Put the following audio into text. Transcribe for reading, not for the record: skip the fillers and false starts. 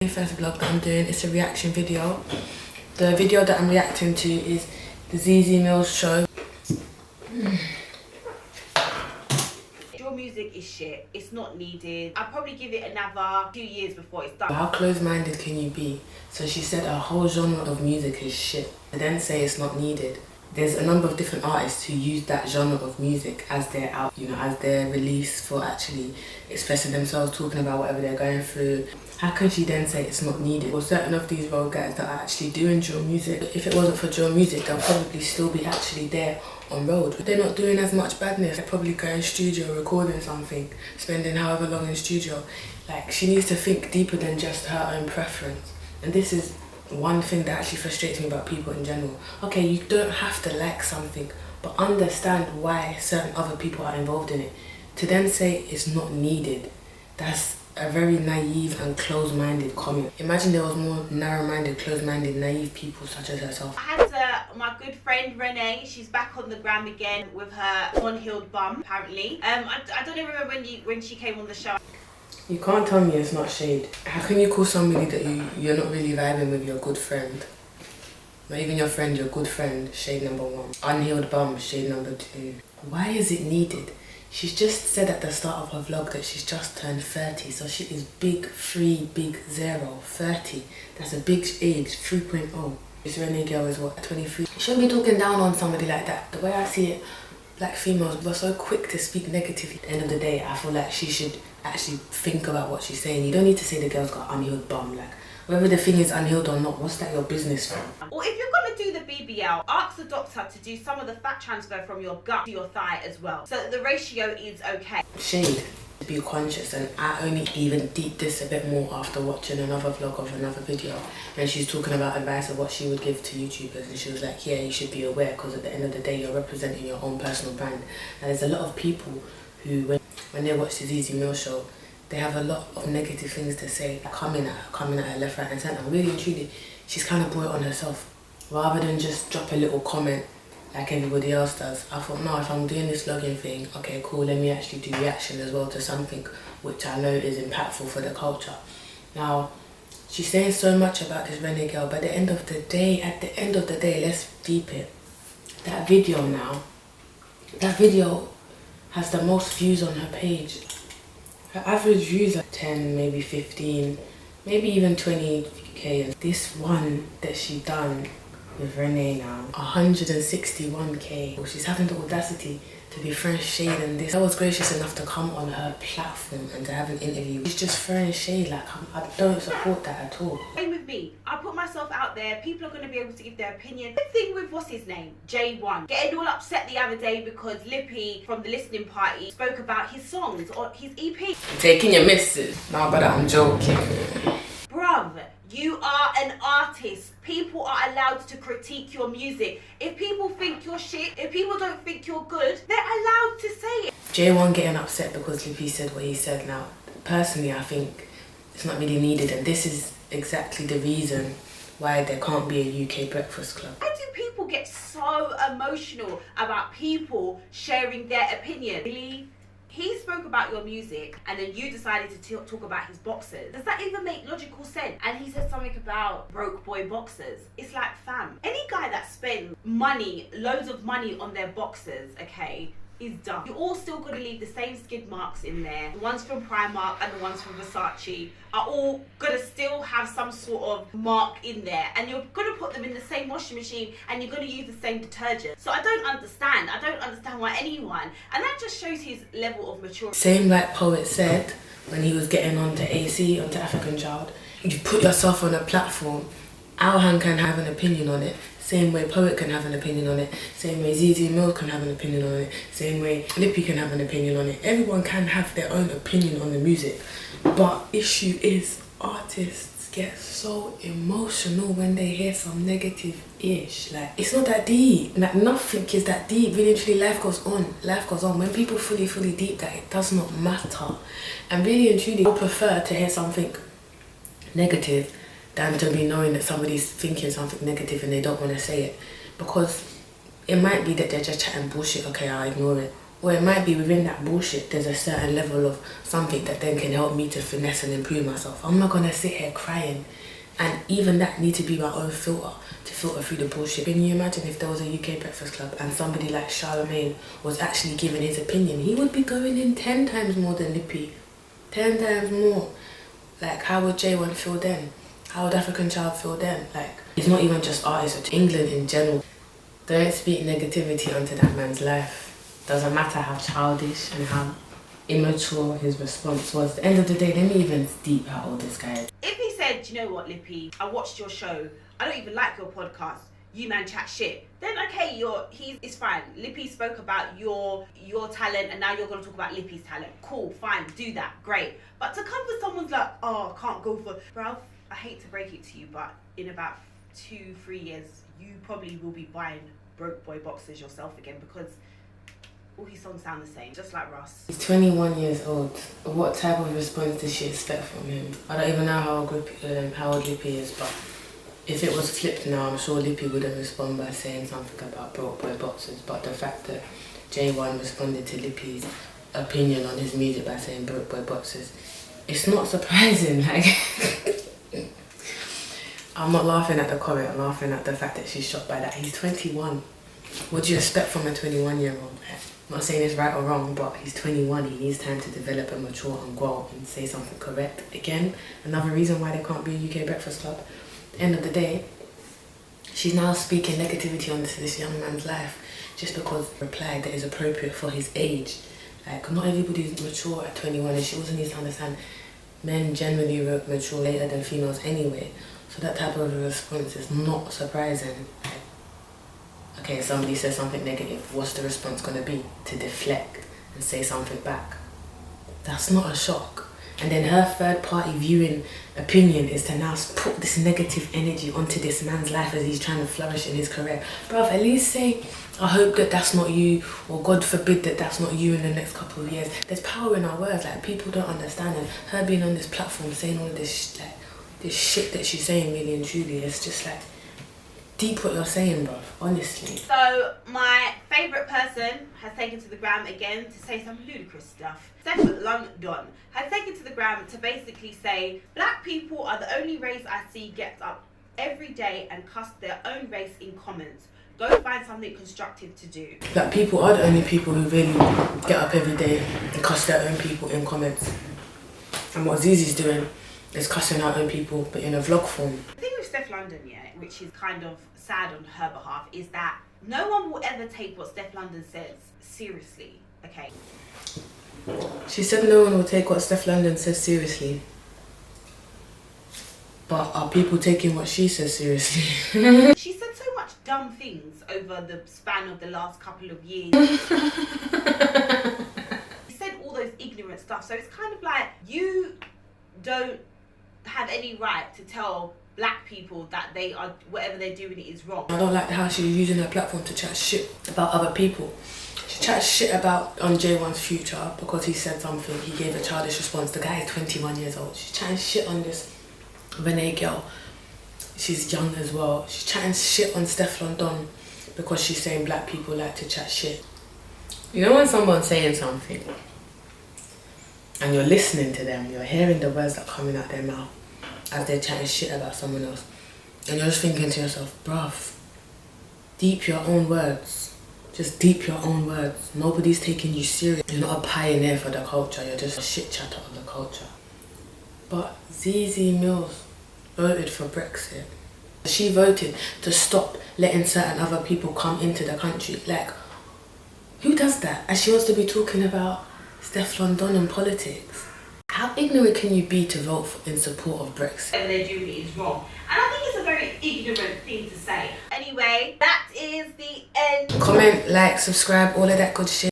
First vlog that I'm doing, it's a reaction video. The video that I'm reacting to is the ZeZe MILLZ show. Your music is shit, it's not needed. I'll probably give it another 2 years before it's done. How close-minded can you be? So she said a whole genre of music is shit, and then say it's not needed. There's a number of different artists who use that genre of music as their out, as their release for actually expressing themselves, talking about whatever they're going through. How can she then say it's not needed? Well, certain of these road guys that actually do enjoy music, if it wasn't for drill music, they'll probably still be actually there on road. They're not doing as much badness. They're probably going studio, recording something, spending however long in studio. Like, she needs to think deeper than just her own preference. And this is one thing that actually frustrates me about people in general. Okay, you don't have to like something, but understand why certain other people are involved in it. To then say it's not needed, that's a very naive and close-minded comment. Imagine there was more narrow-minded, close-minded, naive people such as herself. I had my good friend Renee. She's back on the gram again with her on-heeled bum, apparently. I don't even remember when she came on the show. You can't tell me it's not shade. How can you call somebody that you're not really vibing with your good friend? Not even your friend, your good friend, shade number 1. Unhealed bum, shade number 2. Why is it needed? She's just said at the start of her vlog that she's just turned 30, so she is big 3, big 0, 30. That's a big age, 3.0. This Renee girl is what, 23? You shouldn't be talking down on somebody like that. The way I see it, black females were so quick to speak negatively. At the end of the day, I feel like she should actually think about what she's saying. You don't need to say the girl's got unhealed bum. Like, whether the thing is unhealed or not, what's that your business for? Or if you're going to do the BBL, ask the doctor to do some of the fat transfer from your gut to your thigh as well, so that the ratio is okay. Shade. Be conscious, and I only even deep this a bit more after watching another vlog of another video, and she's talking about advice of what she would give to YouTubers, and she was like, yeah, you should be aware, because at the end of the day you're representing your own personal brand. And there's a lot of people who, when they watch the ZeZe MILLZ show, they have a lot of negative things to say, coming at her left, right and centre. Really and truly, she's kind of brought it on herself, rather than just drop a little comment like everybody else does. I thought, no, if I'm doing this vlogging thing, okay, cool, let me actually do reaction as well to something which I know is impactful for the culture. Now, she's saying so much about this Renee girl, but at the end of the day, let's deep it. That video has the most views on her page. Her average views are 10, maybe 15, maybe even 20k. And this one that she done with Renee now, 161k. Well, she's having the audacity to be throwing shade, and this. I was gracious enough to come on her platform and to have an interview. She's just throwing shade, like, I don't support that at all. Same with me. I put myself out there, people are going to be able to give their opinion. The thing with, what's his name? J1. Getting all upset the other day because Lippy from the listening party spoke about his songs or his EP. Taking your misses. No, but I'm joking. Bruv, you are an artist. People are allowed to critique your music. If people think you're shit, if people don't think you're good, they're allowed to say it. J1 getting upset because Lippy said what he said. Now, personally, I think it's not really needed, and this is exactly the reason why there can't be a UK Breakfast Club. Why do people get so emotional about people sharing their opinion? Really? He spoke about your music and then you decided to talk about his boxers. Does that even make logical sense? And he said something about broke boy boxers. It's like, fam, any guy that spends money, loads of money on their boxers, okay, is dumb. You're all still going to leave the same skid marks in there. The ones from Primark and the ones from Versace are all going to still have some sort of mark in there, and you're going to put them in the same washing machine and you're going to use the same detergent. So I don't understand why anyone, and that just shows his level of maturity. Same like Poet said when he was getting onto AC, onto African Child, you put yourself on a platform. Alhan can have an opinion on it. Same way Poet can have an opinion on it. Same way ZeZe MILLZ can have an opinion on it. Same way Lippy can have an opinion on it. Everyone can have their own opinion on the music. But issue is, artists get so emotional when they hear some negative-ish. Like, it's not that deep. Like, nothing is that deep. Really, truly, life goes on. Life goes on. When people fully deep that, it does not matter. And really and truly, I prefer to hear something negative than to be knowing that somebody's thinking something negative and they don't want to say it, because it might be that they're just chatting bullshit. Okay, I'll ignore it. Or it might be within that bullshit, there's a certain level of something that then can help me to finesse and improve myself. I'm not gonna sit here crying. And even that need to be my own filter, to filter through the bullshit. Can you imagine if there was a UK Breakfast Club and somebody like Charlemagne was actually giving his opinion? He would be going in 10 times more than Lippy. 10 times more. Like, how would J1 feel then? How would African Child feel then? Like, it's not even just artists, it's England in general. Don't speak negativity onto that man's life. Doesn't matter how childish and how immature his response was. At the end of the day, let me even deep how old this guy is. If he said, "Do you know what, Lippy? I watched your show. I don't even like your podcast. You man chat shit." Then okay, it's fine. Lippy spoke about your talent, and now you're gonna talk about Lippy's talent. Cool, fine, do that, great. But to come with someone's like, "Oh, I can't go for," bro. I hate to break it to you, but in about 2-3 years, you probably will be buying broke boy boxes yourself again, because all his songs sound the same, just like Russ. He's 21 years old. What type of response does she expect from him? I don't even know how old Lippy is, but if it was flipped now, I'm sure Lippy wouldn't respond by saying something about broke boy boxes. But the fact that J1 responded to Lippy's opinion on his music by saying broke boy boxes, it's not surprising. Like, I'm not laughing at the comment, I'm laughing at the fact that she's shocked by that. He's 21. What do you expect from a 21-year-old? I'm not saying it's right or wrong, but he's 21. He needs time to develop and mature and grow and say something correct. Again, another reason why there can't be a UK Breakfast Club. At the end of the day, she's now speaking negativity onto this young man's life just because he replied that is appropriate for his age. Like, not everybody's mature at 21, and she also needs to understand men generally mature later than females anyway. So that type of response is not surprising. Okay, somebody says something negative, what's the response going to be? To deflect and say something back. That's not a shock. And then her third party viewing opinion is to now put this negative energy onto this man's life as he's trying to flourish in his career. Bruv, at least say, I hope that that's not you, or God forbid that that's not you in the next couple of years. There's power in our words. Like, people don't understand, and her being on this platform saying all of this, like, this shit that she's saying really and truly, it's just like, deep what you're saying, bruv, honestly. So my favourite person has taken to the gram again to say some ludicrous stuff. Stefflon has taken to the gram to basically say, black people are the only race I see gets up every day and cuss their own race in comments. Go find something constructive to do. Black people are the only people who really get up every day and cuss their own people in comments. And what ZeZe's doing is cussing our own people, but in a vlog form. The thing with Stefflon, yeah, which is kind of sad on her behalf, is that no one will ever take what Stefflon says seriously, okay? She said no one will take what Stefflon says seriously. But are people taking what she says seriously? She said so much dumb things over the span of the last couple of years. She said all those ignorant stuff, so it's kind of like, you don't have any right to tell black people that they are, whatever they're doing is wrong. I don't like how she's using her platform to chat shit about other people. She chats shit about J1's future because he said something, he gave a childish response. The guy is 21 years old. She's chatting shit on this Renee girl. She's young as well. She's chatting shit on Stefflon because she's saying black people like to chat shit. You know when someone's saying something and you're listening to them, you're hearing the words that are coming out their mouth as they're chatting shit about someone else, and you're just thinking to yourself, bruv, deep your own words. Just deep your own words. Nobody's taking you serious. You're not a pioneer for the culture, you're just a shit chatter of the culture. But ZeZe MILLZ voted for Brexit. She voted to stop letting certain other people come into the country. Like, who does that? And she wants to be talking about Stefflon and politics. How ignorant can you be to vote in support of Brexit? Whatever they're doing is wrong. And I think it's a very ignorant thing to say. Anyway, that is the end. Comment, like, subscribe, all of that good shit.